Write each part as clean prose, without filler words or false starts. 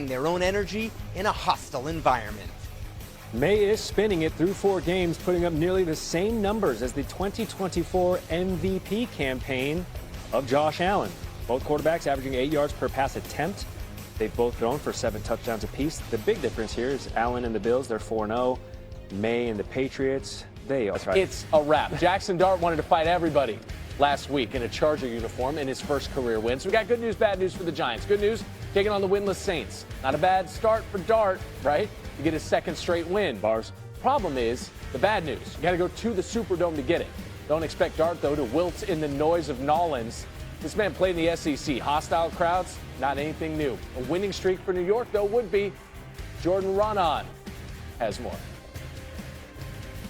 their own energy in a hostile environment. May is spinning it through 4 games, putting up nearly the same numbers as the 2024 MVP campaign of Josh Allen. Both quarterbacks averaging 8 yards per pass attempt. They've both thrown for 7 touchdowns apiece. The big difference here is Allen and the Bills, they're 4-0. May and the Patriots, they are. That's right. It's a wrap. Jackson Dart wanted to fight everybody last week in a Charger uniform in his first career win. So we got good news, bad news for the Giants. Good news, taking on the winless Saints. Not a bad start for Dart, right? To get his second straight win. Bars. Problem is, the bad news. You got to go to the Superdome to get it. Don't expect Dart, though, to wilt in the noise of Nolans. This man played in the SEC. Hostile crowds, not anything new. A winning streak for New York, though, would be. Jordan Ronan has more.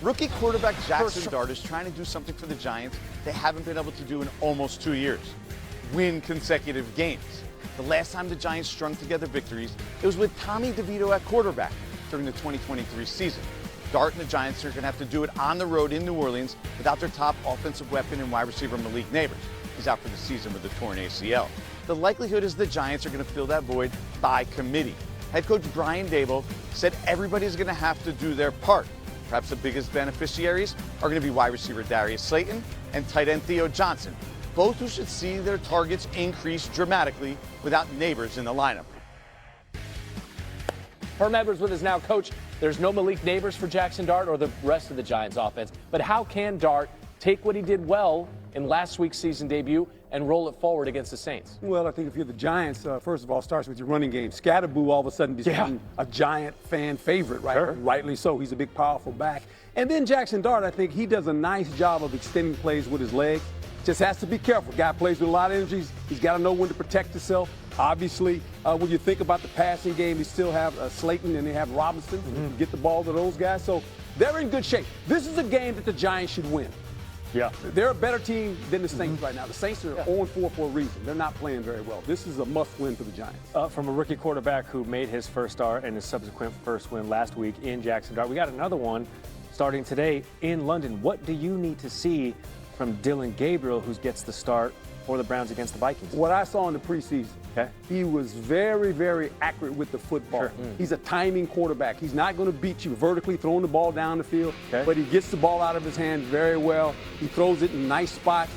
Rookie quarterback Jackson Dart is trying to do something for the Giants they haven't been able to do in almost 2 years. Win consecutive games. The last time the Giants strung together victories, it was with Tommy DeVito at quarterback during the 2023 season. Dart and the Giants are going to have to do it on the road in New Orleans without their top offensive weapon and wide receiver Malik Neighbors. He's out for the season with a torn ACL. The likelihood is the Giants are going to fill that void by committee. Head coach Brian Daboll said everybody's going to have to do their part. Perhaps the biggest beneficiaries are going to be wide receiver Darius Slayton and tight end Theo Johnson, both who should see their targets increase dramatically without Neighbors in the lineup. Herm Edwards with us now. Coach, there's no Malik Neighbors for Jackson Dart or the rest of the Giants offense, but how can Dart take what he did well in last week's season debut and roll it forward against the Saints? Well, I think if you're the Giants, first of all, starts with your running game. Scatterboo all of a sudden became a Giant fan favorite, right? Sure. Rightly so. He's a big, powerful back. And then Jackson Dart, I think he does a nice job of extending plays with his legs. Just has to be careful. Guy plays with a lot of energy. He's got to know when to protect himself. Obviously, when you think about the passing game, you still have Slayton and they have Robinson to get the ball to those guys. So they're in good shape. This is a game that the Giants should win. Yeah. They're a better team than the Saints right now. The Saints are 0-4 for a reason. They're not playing very well. This is a must-win for the Giants. From a rookie quarterback who made his first start and his subsequent first win last week in Jackson Dart, we got another one starting today in London. What do you need to see from Dylan Gabriel, who gets the start for the Browns against the Vikings? What I saw in the preseason, he was very, very accurate with the football. Sure. He's a timing quarterback. He's not going to beat you vertically throwing the ball down the field, but he gets the ball out of his hands very well. He throws it in nice spots.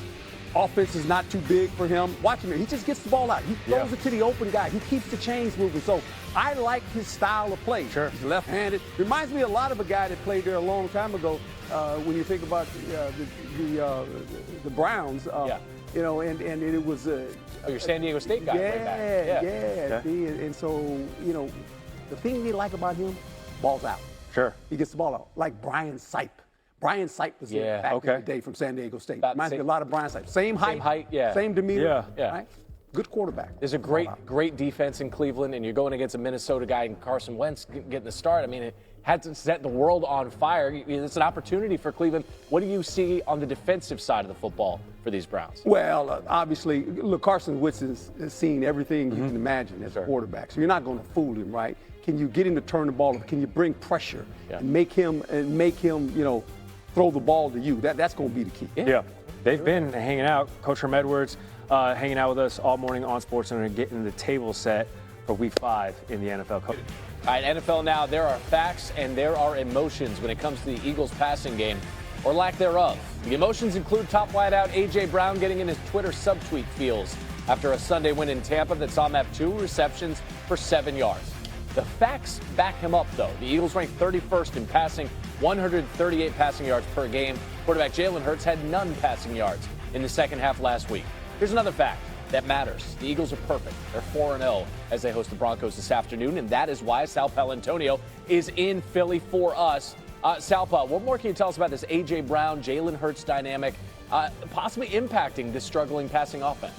Offense is not too big for him. Watch him. He just gets the ball out. He throws it to the open guy. He keeps the chains moving. So I like his style of play. Sure. He's left-handed. Reminds me a lot of a guy that played there a long time ago when you think about the Browns. You know, and it was your San Diego State guy. Yeah. And so, you know, the thing they like about him, ball's out. Sure. He gets the ball out. Like Brian Sipe. Brian Sipe was back in the day from San Diego State. Reminds me a lot of Brian Sipe. Same height, same demeanor. Right? Good quarterback. There's a great defense in Cleveland, and you're going against a Minnesota guy and Carson Wentz getting the start. I mean, it had to set the world on fire. It's an opportunity for Cleveland. What do you see on the defensive side of the football for these Browns? Well, obviously, look, Carson Wentz has seen everything you can imagine as a quarterback, so you're not going to fool him, right? Can you get him to turn the ball over? Can you bring pressure and make him, you know, throw the ball to you? That's going to be the key. Yeah. They've been hanging out. Coach Herm Edwards hanging out with us all morning on SportsCenter and getting the table set for Week 5 in the NFL. All right, NFL Now, there are facts and there are emotions when it comes to the Eagles passing game, or lack thereof. The emotions include top wideout A.J. Brown getting in his Twitter subtweet feels after a Sunday win in Tampa that saw him have 2 receptions for 7 yards. The facts back him up, though. The Eagles ranked 31st in passing, 138 passing yards per game. Quarterback Jalen Hurts had none passing yards in the second half last week. Here's another fact that matters. The Eagles are perfect. They're 4-0 as they host the Broncos this afternoon, and that is why Sal Paolantonio is in Philly for us. Sal, what more can you tell us about this A.J. Brown, Jalen Hurts dynamic, possibly impacting this struggling passing offense?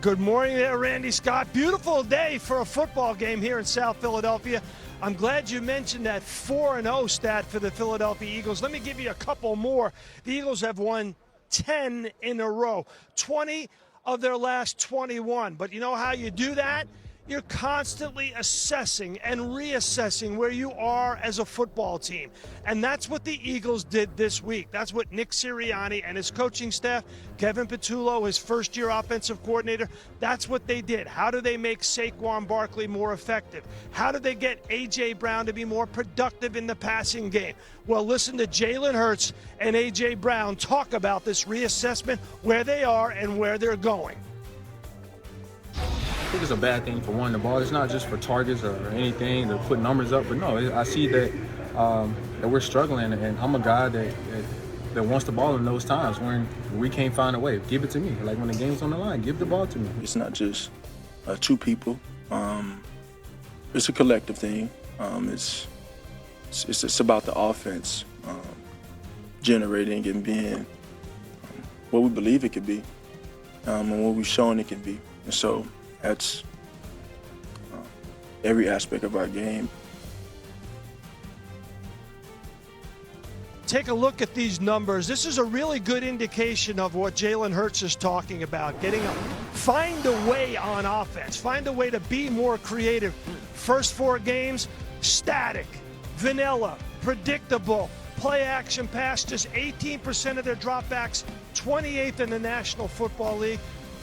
Good morning there, Randy Scott. Beautiful day for a football game here in South Philadelphia. I'm glad you mentioned that 4-0 stat for the Philadelphia Eagles. Let me give you a couple more. The Eagles have won 10 in a row, 20 of their last 21. But you know how you do that? You're constantly assessing and reassessing where you are as a football team. And that's what the Eagles did this week. That's what Nick Sirianni and his coaching staff, Kevin Patullo, his first-year offensive coordinator, that's what they did. How do they make Saquon Barkley more effective? How do they get A.J. Brown to be more productive in the passing game? Well, listen to Jalen Hurts and A.J. Brown talk about this reassessment, where they are and where they're going. I think it's a bad thing for wanting the ball. It's not just for targets or anything to put numbers up, but no, I see that that we're struggling, and I'm a guy that wants the ball in those times when we can't find a way. Give it to me. Like when the game's on the line, give the ball to me. It's not just two people. It's a collective thing. It's about the offense generating and being what we believe it could be and what we've shown it can be. And so that's every aspect of our game. Take a look at these numbers. This is a really good indication of what Jalen Hurts is talking about. Find a way on offense. Find a way to be more creative. First 4 games, static, vanilla, predictable. Play action pass, just 18% of their dropbacks, 28th in the National Football League.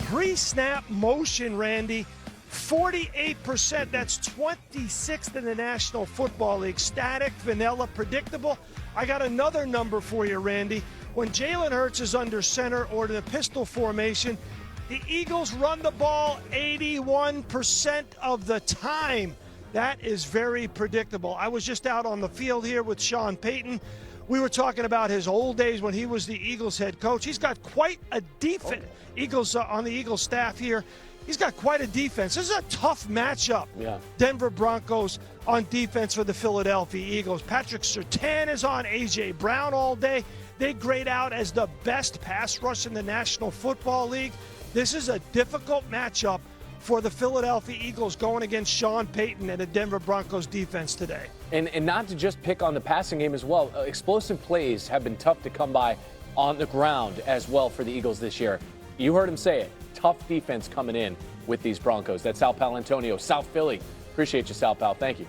Pre-snap motion, Randy, 48%. That's 26th in the National Football League. Static, vanilla, predictable. I got another number for you, Randy. When Jalen Hurts is under center or in the pistol formation, the Eagles run the ball 81% of the time. That is very predictable. I was just out on the field here with Sean Payton. We were talking about his old days when he was the Eagles head coach. He's got quite a defense. On the Eagles staff here, he's got quite a defense. This is a tough matchup. Yeah. Denver Broncos on defense for the Philadelphia Eagles. Patrick Surtain is on, A.J. Brown all day. They grade out as the best pass rush in the National Football League. This is a difficult matchup for the Philadelphia Eagles going against Sean Payton and the Denver Broncos defense today. And not to just pick on the passing game as well. Explosive plays have been tough to come by on the ground as well for the Eagles this year. You heard him say it. Tough defense coming in with these Broncos. That's Sal Paolantonio, South Philly. Appreciate you, Sal Pal. Thank you.